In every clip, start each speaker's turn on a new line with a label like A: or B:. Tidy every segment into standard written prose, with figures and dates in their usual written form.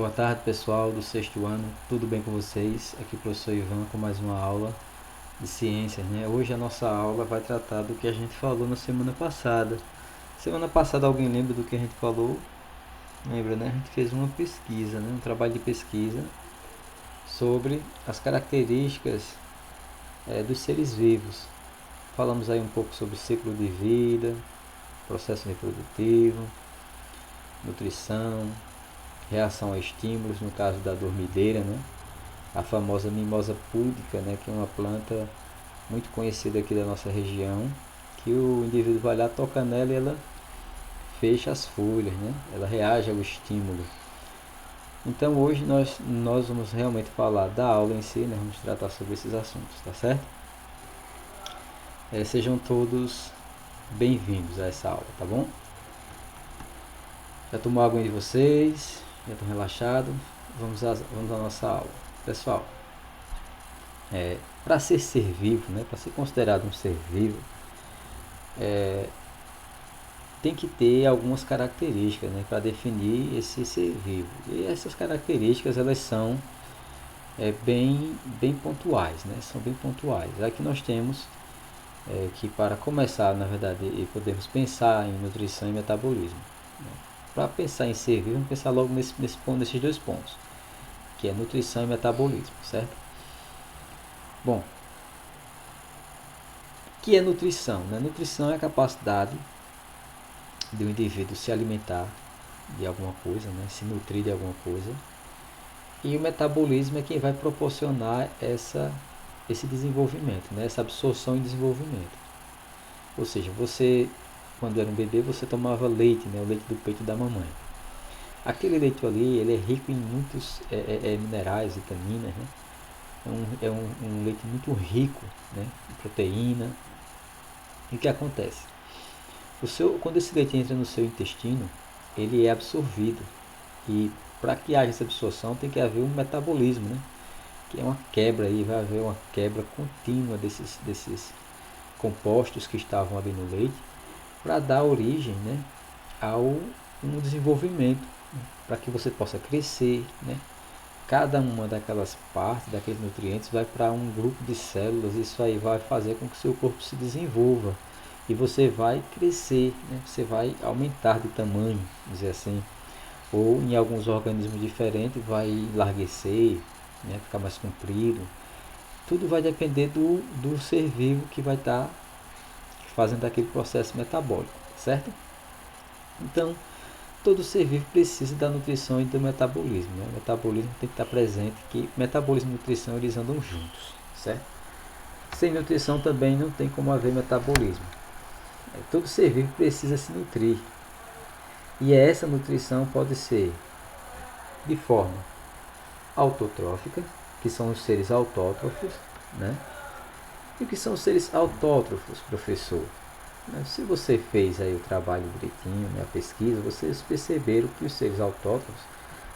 A: Boa tarde, pessoal do sexto ano, tudo bem com vocês? Aqui é o professor Ivan com mais uma aula de ciências, né? Hoje a nossa aula vai tratar do que a gente falou na semana passada. Semana passada alguém lembra do que a gente falou? Lembra, né? A gente fez uma pesquisa, né? Um trabalho de pesquisa sobre as características dos seres vivos. Falamos aí um pouco sobre ciclo de vida, processo reprodutivo, nutrição, reação a estímulos, no caso da dormideira, né? A famosa mimosa púdica, né? Que é uma planta muito conhecida aqui da nossa região, que o indivíduo vai lá, toca nela e ela fecha as folhas, né? Ela reage ao estímulo. Então hoje nós vamos realmente falar da aula em si, né? Vamos tratar sobre esses assuntos, tá certo? Sejam todos bem-vindos a essa aula, tá bom? Já tomou água de vocês? Já estão relaxados? Vamos à nossa aula. Pessoal, para ser ser vivo, né? Para ser considerado um ser vivo, tem que ter algumas características, né, para definir esse ser vivo. E essas características elas são bem pontuais, né? São bem pontuais. Aqui nós temos que, para começar, na verdade, e podemos pensar em nutrição e metabolismo. Né? Para pensar em ser vivo, vamos pensar logo nesses dois pontos, que é nutrição e metabolismo, certo? Bom, o que é nutrição? Né? Nutrição é a capacidade de um indivíduo se alimentar de alguma coisa, né? Se nutrir de alguma coisa. E o metabolismo é quem vai proporcionar esse desenvolvimento, né? Essa absorção e desenvolvimento. Ou seja, você, quando era um bebê, você tomava leite, né? O leite do peito da mamãe. Aquele leite ali, ele é rico em muitos minerais, vitaminas, né? Um leite muito rico, né? Em proteína. E o que acontece? Quando esse leite entra no seu intestino, ele é absorvido. E para que haja essa absorção tem que haver um metabolismo, né? Que é uma quebra aí, vai haver uma quebra contínua desses compostos que estavam ali no leite para dar origem, né, ao um desenvolvimento, né, para que você possa crescer, né? Cada uma daquelas partes, daqueles nutrientes vai para um grupo de células, isso aí vai fazer com que o seu corpo se desenvolva e você vai crescer, né? Você vai aumentar de tamanho, dizer assim, ou em alguns organismos diferentes vai enlarguecer, né? Ficar mais comprido. Tudo vai depender do ser vivo que vai estar fazendo aquele processo metabólico, certo? Então, todo ser vivo precisa da nutrição e do metabolismo, né? O metabolismo tem que estar presente, que metabolismo e nutrição eles andam juntos, certo? Sem nutrição também não tem como haver metabolismo. Todo ser vivo precisa se nutrir. E essa nutrição pode ser de forma autotrófica, que são os seres autótrofos, né? E o que são os seres autótrofos, professor? Se você fez aí o trabalho direitinho, né, a pesquisa, vocês perceberam que os seres autótrofos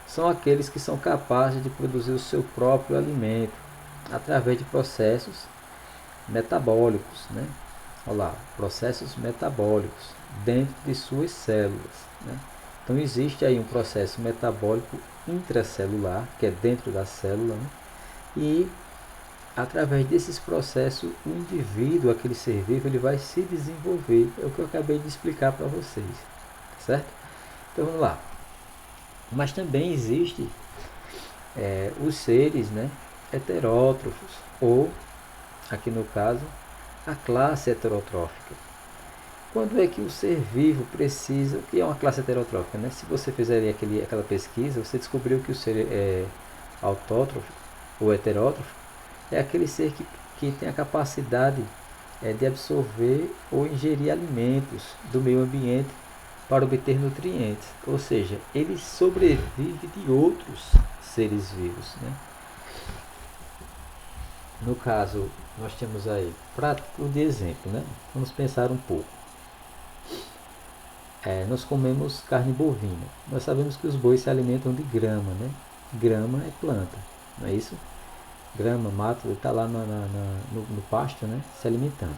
A: são aqueles que são capazes de produzir o seu próprio alimento através de processos metabólicos, né? Olha lá, processos metabólicos dentro de suas células, né? Então existe aí um processo metabólico intracelular, que é dentro da célula, né? E através desses processos o indivíduo, aquele ser vivo, ele vai se desenvolver. É o que eu acabei de explicar para vocês, certo? Então vamos lá. Mas também existe os seres, né, heterótrofos, ou aqui no caso a classe heterotrófica. Quando é que o ser vivo precisa, o que é uma classe heterotrófica, né? Se você fizer aquela pesquisa, você descobriu que o ser autótrofo ou heterótrofo é aquele ser que tem a capacidade de absorver ou ingerir alimentos do meio ambiente para obter nutrientes, ou seja, ele sobrevive de outros seres vivos, né? No caso, nós temos aí, para de exemplo, né? Vamos pensar um pouco. Nós comemos carne bovina. Nós sabemos que os bois se alimentam de grama, né? Grama é planta, não é isso? Grama, mato, ele está lá no pasto, né? Se alimentando.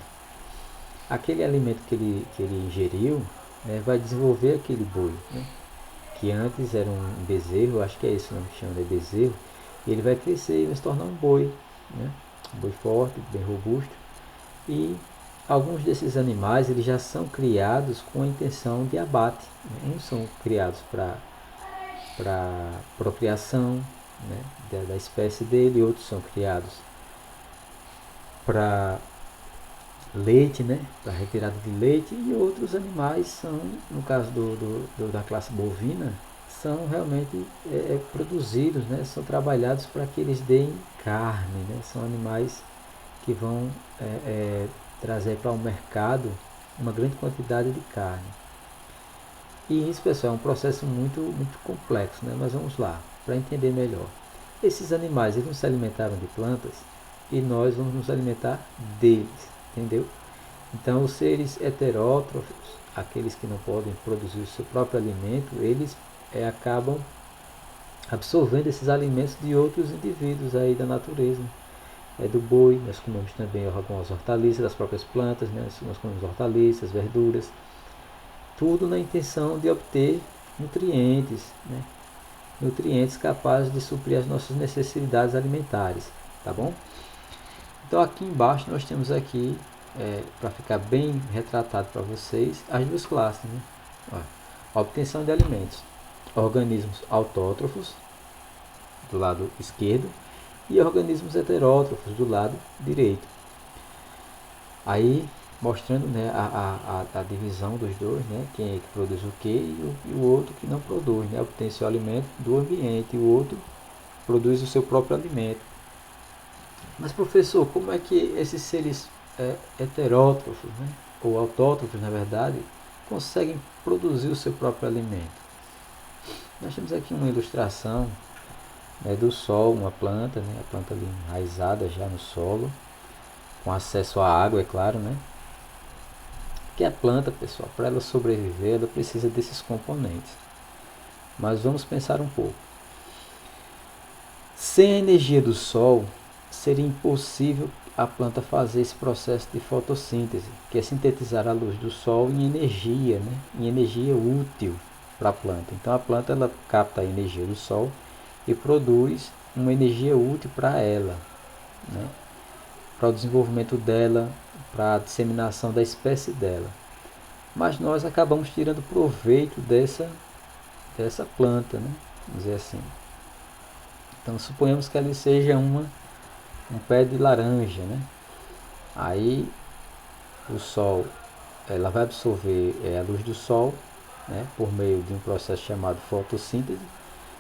A: Aquele alimento que ele ingeriu, né, vai desenvolver aquele boi, né? que antes era um bezerro, acho que é esse o nome que chama de bezerro, e ele vai crescer e vai se tornar um boi, né? Um boi forte, bem robusto. E alguns desses animais eles já são criados com a intenção de abate, né? Uns são criados para procriação, né, da espécie dele, outros são criados para leite, né, para retirada de leite, e outros animais são, no caso da classe bovina, são realmente produzidos, né, são trabalhados para que eles deem carne, né, são animais que vão trazer para o mercado uma grande quantidade de carne. E isso, pessoal, é um processo muito complexo, né? Mas vamos lá, para entender melhor. Esses animais eles não se alimentaram de plantas e nós vamos nos alimentar deles, entendeu? Então, os seres heterótrofos, aqueles que não podem produzir o seu próprio alimento, eles acabam absorvendo esses alimentos de outros indivíduos aí da natureza. Do boi, nós comemos também algumas hortaliças das próprias plantas, né? Nós comemos hortaliças, verduras, tudo na intenção de obter nutrientes, né? Nutrientes capazes de suprir as nossas necessidades alimentares, tá bom? Então aqui embaixo nós temos aqui, para ficar bem retratado para vocês, as duas classes, né? A obtenção de alimentos, organismos autótrofos, do lado esquerdo, e organismos heterótrofos, do lado direito. Aí mostrando, né, a divisão dos dois, né, quem é que produz o que e o outro que não produz, né, obtém seu alimento do ambiente e o outro produz o seu próprio alimento. Mas professor, como é que esses seres heterótrofos, né, ou autótrofos na verdade, conseguem produzir o seu próprio alimento? Nós temos aqui uma ilustração, né, do sol, uma planta, né, a planta ali enraizada já no solo, com acesso à água, é claro, né? Que a planta, pessoal, para ela sobreviver, ela precisa desses componentes. Mas vamos pensar um pouco. Sem a energia do sol, seria impossível a planta fazer esse processo de fotossíntese, que é sintetizar a luz do sol em energia, né? Em energia útil para a planta. Então a planta ela capta a energia do sol e produz uma energia útil para ela, né? Para o desenvolvimento dela, para a disseminação da espécie dela. Mas nós acabamos tirando proveito dessa planta, né? Vamos dizer assim. Então suponhamos que ali seja um pé de laranja, né? Aí o sol, ela vai absorver a luz do sol, né? Por meio de um processo chamado fotossíntese,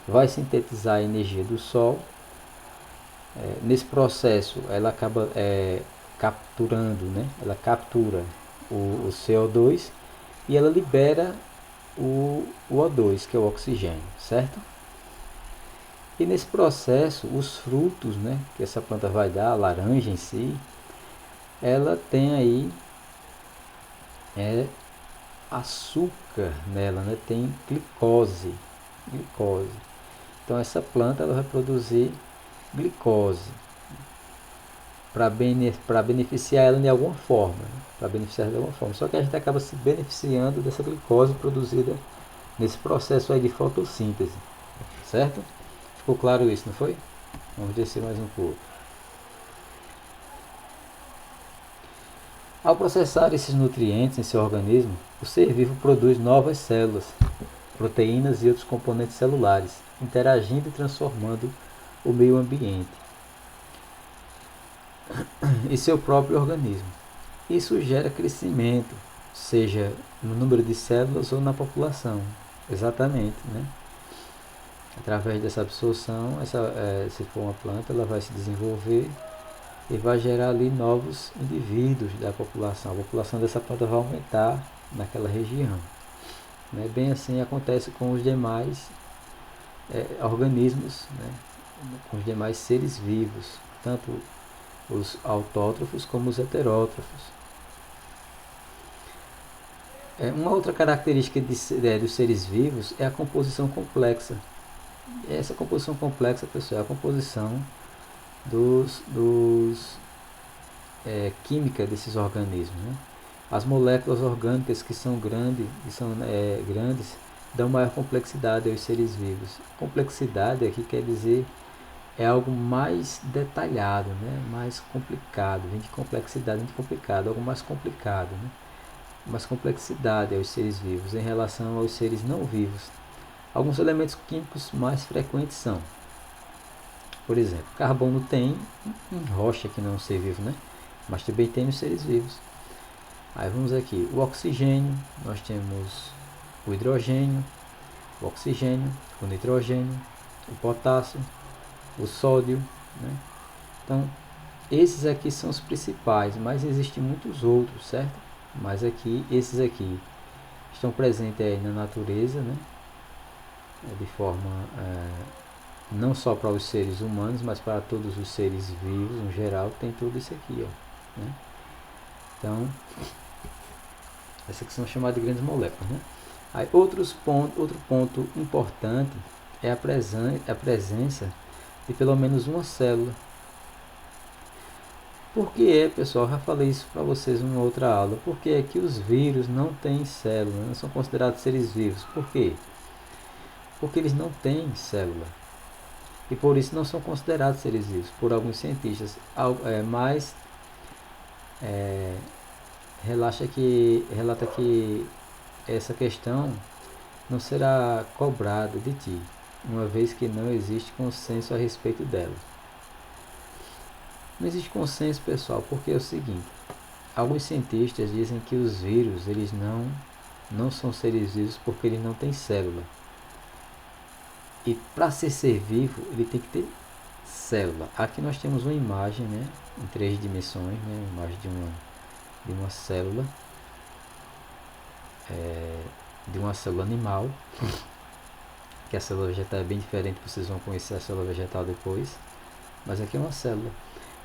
A: vai sintetizar a energia do sol. Nesse processo ela acaba capturando, né? Ela captura o CO2 e ela libera o O2, que é o oxigênio, certo? E nesse processo, os frutos, né, que essa planta vai dar, a laranja em si, ela tem aí açúcar nela, né, tem glicose. Então essa planta ela vai produzir glicose para beneficiar ela de alguma forma, né? Só que a gente acaba se beneficiando dessa glicose produzida nesse processo aí de fotossíntese, certo? Ficou claro isso, não foi? Vamos descer mais um pouco. Ao processar esses nutrientes em seu organismo, o ser vivo produz novas células, proteínas e outros componentes celulares, interagindo e transformando o meio ambiente e seu próprio organismo. Isso gera crescimento, seja no número de células ou na população. Exatamente, né? Através dessa absorção, se for uma planta, ela vai se desenvolver e vai gerar ali novos indivíduos da população. A população dessa planta vai aumentar naquela região. Né? Bem assim acontece com os demais organismos, né? Com os demais seres vivos, tanto os autótrofos como os heterótrofos. Uma outra característica dos seres vivos é a composição complexa. Essa composição complexa, pessoal, é a composição química desses organismos, né? As moléculas orgânicas que são grandes dão maior complexidade aos seres vivos. Complexidade aqui quer dizer é algo mais detalhado, né? Mais complicado, vem de complexidade, vem de complicado, algo mais complicado, né? Mais complexidade aos seres vivos em relação aos seres não vivos. Alguns elementos químicos mais frequentes são, por exemplo, carbono tem em rocha, que não é um ser vivo, né? Mas também tem nos seres vivos. Aí vamos aqui, o oxigênio, nós temos o hidrogênio, o oxigênio, o nitrogênio, o potássio, o sódio, né? Então, esses aqui são os principais, mas existem muitos outros, certo? Mas aqui, esses aqui estão presentes aí na natureza, né? De forma não só para os seres humanos, mas para todos os seres vivos, no geral, tem tudo isso aqui, ó, né? Então, essas aqui são chamadas de grandes moléculas, né? Aí, outro ponto importante é a presença de pelo menos uma célula. Por que é, pessoal, já falei isso para vocês em uma outra aula, por que é que os vírus não têm célula, não são considerados seres vivos? Por quê? Porque eles não têm célula. E por isso não são considerados seres vivos por alguns cientistas. Mas relata que essa questão não será cobrada de ti, uma vez que não existe consenso a respeito dela. Não existe consenso, pessoal, porque é o seguinte, alguns cientistas dizem que os vírus eles não são seres vivos porque eles não têm célula. E para ser vivo, ele tem que ter célula. Aqui nós temos uma imagem, né, em 3 dimensões, né, uma imagem de uma célula, de uma célula animal, que a célula vegetal é bem diferente, vocês vão conhecer a célula vegetal depois, mas aqui é uma célula.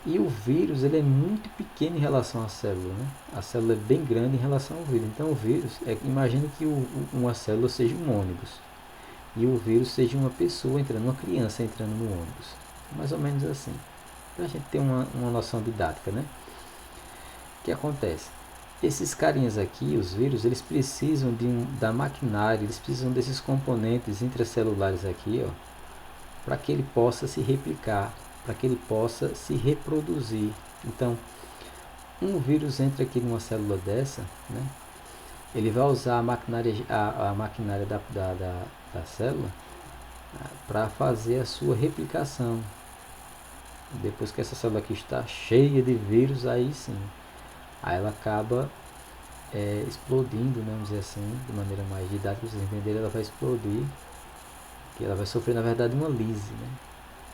A: E o vírus ele é muito pequeno em relação à célula, né? A célula é bem grande em relação ao vírus. Então o vírus, imagine que uma célula seja um ônibus e o vírus seja uma pessoa entrando, uma criança entrando no ônibus. Mais ou menos assim. Para a gente ter uma noção didática, né? O que acontece? Esses carinhas aqui, os vírus, eles precisam da maquinária, eles precisam desses componentes intracelulares aqui, ó, para que ele possa se replicar, para que ele possa se reproduzir. Então, um vírus entra aqui numa célula dessa, né? Ele vai usar a maquinária da célula para fazer a sua replicação. Depois que essa célula aqui está cheia de vírus, aí sim, aí ela acaba explodindo, né, vamos dizer assim, de maneira mais didática, vocês entenderem, ela vai explodir, que ela vai sofrer na verdade uma lise, né?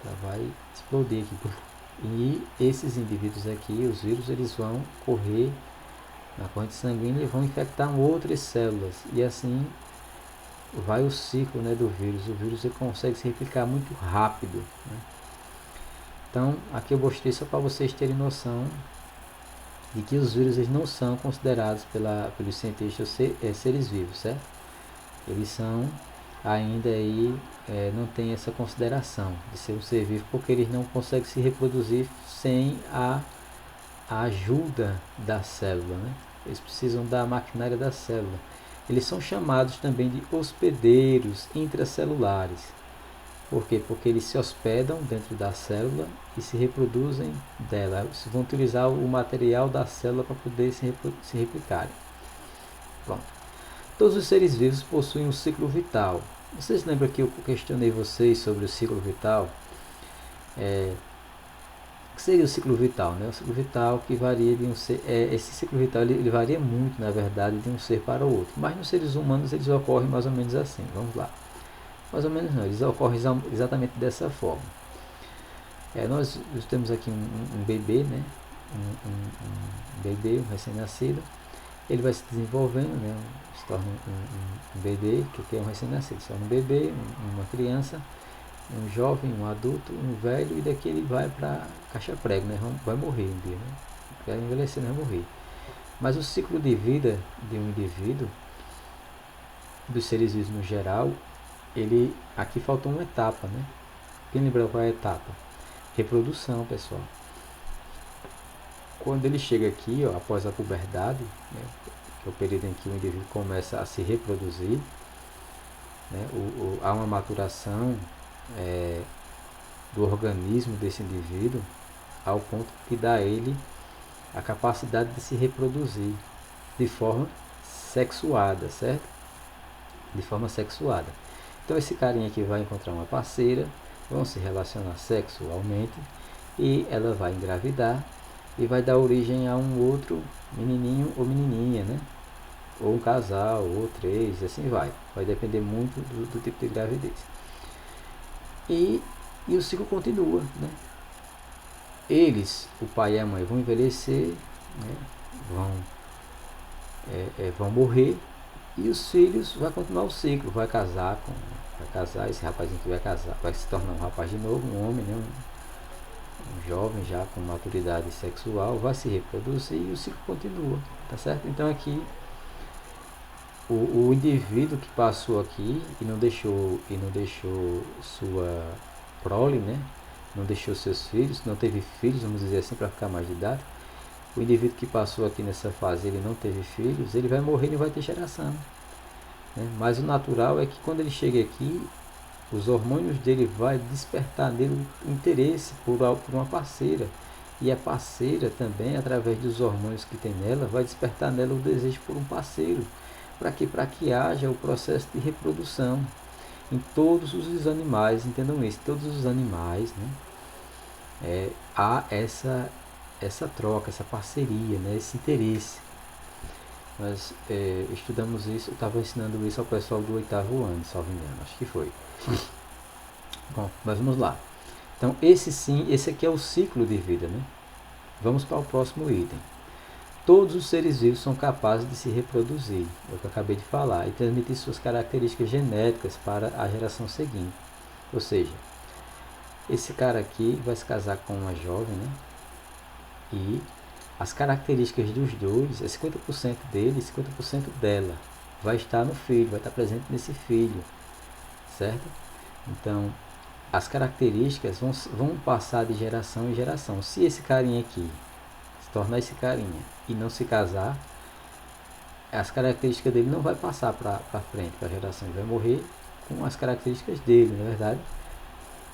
A: Ela vai explodir aqui. E esses indivíduos aqui, os vírus, eles vão correr na corrente sanguínea e vão infectar outras células. E assim vai o ciclo, né, do vírus. O vírus ele consegue se replicar muito rápido, né? Então, aqui eu mostrei só para vocês terem noção de que os vírus eles não são considerados pelos cientistas seres vivos, certo? Eles são ainda aí, não tem essa consideração de ser um ser vivo, porque eles não conseguem se reproduzir sem a ajuda da célula, né? Eles precisam da maquinária da célula. Eles são chamados também de hospedeiros intracelulares. Por quê? Porque eles se hospedam dentro da célula e se reproduzem dela. Eles vão utilizar o material da célula para poder se replicarem. Pronto. Todos os seres vivos possuem um ciclo vital. Vocês lembram que eu questionei vocês sobre o ciclo vital? O que seria o ciclo vital, né? O ciclo vital que varia de um ser... esse ciclo vital ele varia muito, na verdade, de um ser para o outro. Mas nos seres humanos eles ocorrem mais ou menos assim. Vamos lá. Mais ou menos não, eles ocorrem exatamente dessa forma. Nós temos aqui um bebê, né? Um bebê, um recém-nascido. Ele vai se desenvolvendo, né? Se torna um bebê, que é um recém-nascido. Se torna um bebê, uma criança, um jovem, um adulto, um velho, e daqui ele vai para caixa prego, né? Vai morrer um dia, né? Vai envelhecer, não vai morrer. Mas o ciclo de vida de um indivíduo, dos seres vivos no geral, aqui faltou uma etapa, né? Quem lembra qual é a etapa? Reprodução, pessoal. Quando ele chega aqui, ó, após a puberdade, né, que é o período em que o indivíduo começa a se reproduzir, né? Há uma maturação do organismo desse indivíduo ao ponto que dá a ele a capacidade de se reproduzir de forma sexuada, certo? De forma sexuada. Então esse carinha aqui vai encontrar uma parceira, vão se relacionar sexualmente e ela vai engravidar e vai dar origem a um outro menininho ou menininha, né? Ou um casal, ou três, assim vai. Vai depender muito do tipo de gravidez. E o ciclo continua, né? Eles, o pai e a mãe, vão envelhecer, né? Vão morrer, e os filhos vai continuar o ciclo, vai casar, esse rapazinho que vai casar, vai se tornar um rapaz de novo, um homem, né? Um jovem já com maturidade sexual, vai se reproduzir e o ciclo continua, tá certo? Então aqui o indivíduo que passou aqui e não deixou sua prole, né? Não deixou seus filhos, não teve filhos, vamos dizer assim, para ficar mais didático. O indivíduo que passou aqui nessa fase, ele não teve filhos, ele vai morrer e não vai ter geração, né? Mas o natural é que quando ele chega aqui, os hormônios dele vai despertar nele o interesse por uma parceira. E a parceira também, através dos hormônios que tem nela, vai despertar nela o desejo por um parceiro. Para quê? Para que haja o processo de reprodução em todos os animais, entendam isso, todos os animais, né? Há essa troca, essa parceria, né? Esse interesse. Nós estudamos isso, eu estava ensinando isso ao pessoal do 8º ano, salvo engano, acho que foi. Bom, mas vamos lá. Então esse aqui é o ciclo de vida, né? Vamos para o próximo item. Todos os seres vivos são capazes de se reproduzir, é o que eu acabei de falar, e transmitir suas características genéticas para a geração seguinte. Ou seja, esse cara aqui vai se casar com uma jovem, né? E as características dos dois, é 50% dele e 50% dela. Vai estar no filho, vai estar presente nesse filho, certo? Então, as características vão passar de geração em geração. Se esse carinha aqui se tornar esse carinha e não se casar, as características dele não vai passar para frente, para a geração. Ele vai morrer com as características dele, não é verdade?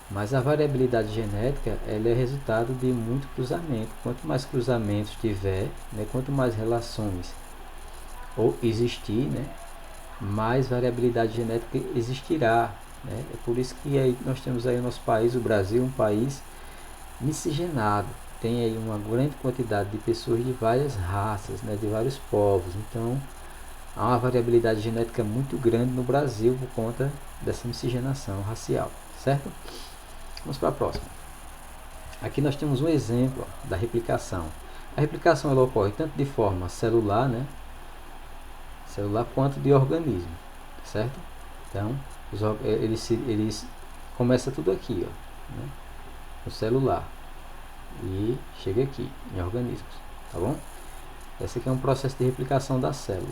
A: Mas a variabilidade genética, ela é resultado de muito cruzamento. Quanto mais cruzamentos tiver, né, quanto mais relações ou existir, né, mais variabilidade genética existirá, né? É por isso que aí nós temos aí o nosso país, o Brasil, um país miscigenado. Tem aí uma grande quantidade de pessoas de várias raças, né, de vários povos. Então, há uma variabilidade genética muito grande no Brasil por conta dessa miscigenação racial, certo? Vamos para a próxima. Aqui nós temos um exemplo da replicação. A replicação ela ocorre tanto de forma celular, né, quanto de organismo, certo? Então, eles começa tudo aqui, ó, né, no celular, e chega aqui em organismos, tá bom? Esse aqui é um processo de replicação da célula.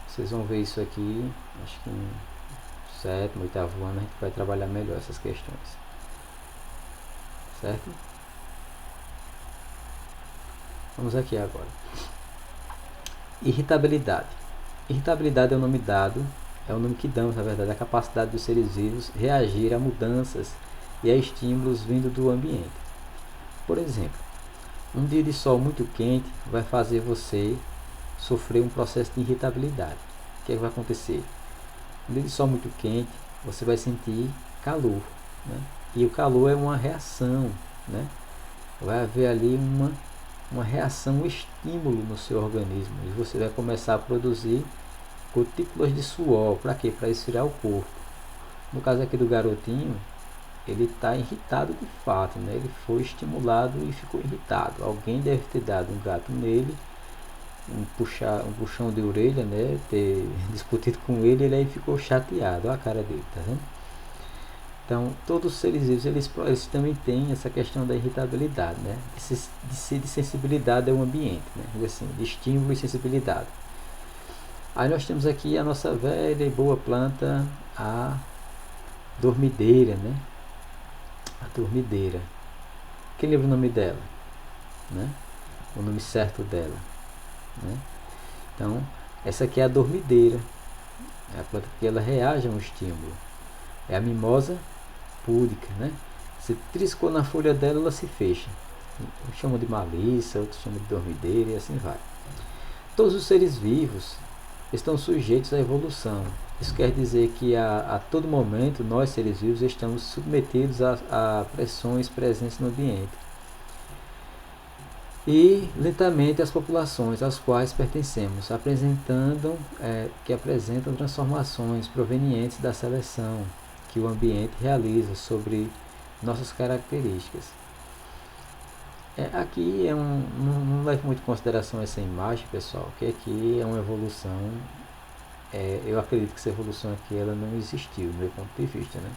A: Vocês vão ver isso aqui, acho que em 7º, 8º ano a gente vai trabalhar melhor essas questões, certo? Vamos aqui agora. Irritabilidade. Irritabilidade é o nome dado, é o nome que damos, na verdade, a capacidade dos seres vivos reagir a mudanças e a estímulos vindo do ambiente. Por exemplo, um dia de sol muito quente vai fazer você sofrer um processo de irritabilidade. O que é que vai acontecer? Um dia de sol muito quente, você vai sentir calor, né? E o calor é uma reação, né? Vai haver ali uma reação, um estímulo no seu organismo, e você vai começar a produzir gotículas de suor. Para quê? Para esfriar o corpo. No caso aqui do garotinho, ele está irritado de fato, né? Ele foi estimulado e ficou irritado. Alguém deve ter dado um gato nele, um puxão de orelha, né? Ter discutido com ele, ele aí ficou chateado. Olha a cara dele, tá vendo? Então, todos os seres vivos, eles também têm essa questão da irritabilidade, né? De sensibilidade ao ambiente, né? Assim, de estímulo e sensibilidade. Aí nós temos aqui a nossa velha e boa planta, a dormideira, né? A dormideira. Quem lembra o nome dela? Né? O nome certo dela, né? Então, essa aqui é a dormideira. É a planta que ela reage a um estímulo. É a mimosa púdica, né? Você triscou na folha dela, ela se fecha. Uns chamam de malícia, outros chamam de dormideira e assim vai. Todos os seres vivos estão sujeitos à evolução. Isso quer dizer que a todo momento nós, seres vivos, estamos submetidos a pressões presentes no ambiente. E lentamente as populações às quais pertencemos que apresentam transformações provenientes da seleção que o ambiente realiza sobre nossas características. Aqui não leve muito em consideração essa imagem, pessoal, que aqui é uma evolução. Eu acredito que essa evolução aqui ela não existiu, do meu ponto de vista, né?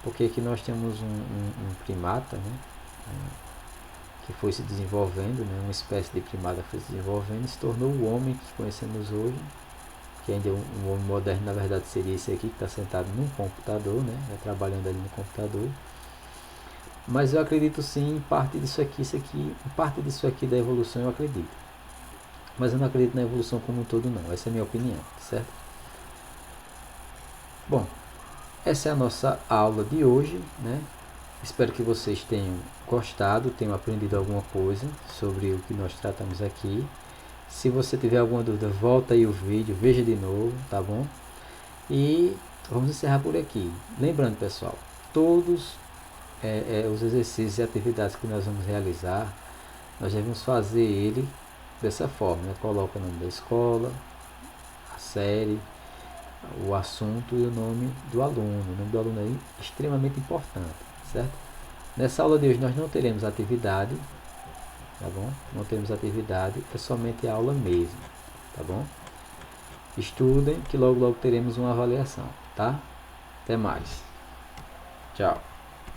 A: Porque aqui nós temos um primata, né? Que foi se desenvolvendo, né? Uma espécie de primata foi se desenvolvendo e se tornou o homem que conhecemos hoje, que ainda um homem moderno, na verdade, seria esse aqui que está sentado num computador, né? Trabalhando ali no computador. Mas eu acredito sim em parte disso aqui, parte disso aqui da evolução eu acredito. Mas eu não acredito na evolução como um todo não, essa é a minha opinião, certo? Bom, essa é a nossa aula de hoje, né? Espero que vocês tenham gostado, tenham aprendido alguma coisa sobre o que nós tratamos aqui. Se você tiver alguma dúvida, volta aí o vídeo, veja de novo, tá bom? E vamos encerrar por aqui. Lembrando, pessoal, todos os exercícios e atividades que nós vamos realizar, nós devemos fazer ele dessa forma, né? Coloca o nome da escola, a série, o assunto e o nome do aluno. O nome do aluno é extremamente importante, certo? Nessa aula de hoje nós não teremos atividade, tá bom? Não teremos atividade, é somente a aula mesmo, tá bom? Estudem que logo teremos uma avaliação, tá? Até mais. Tchau.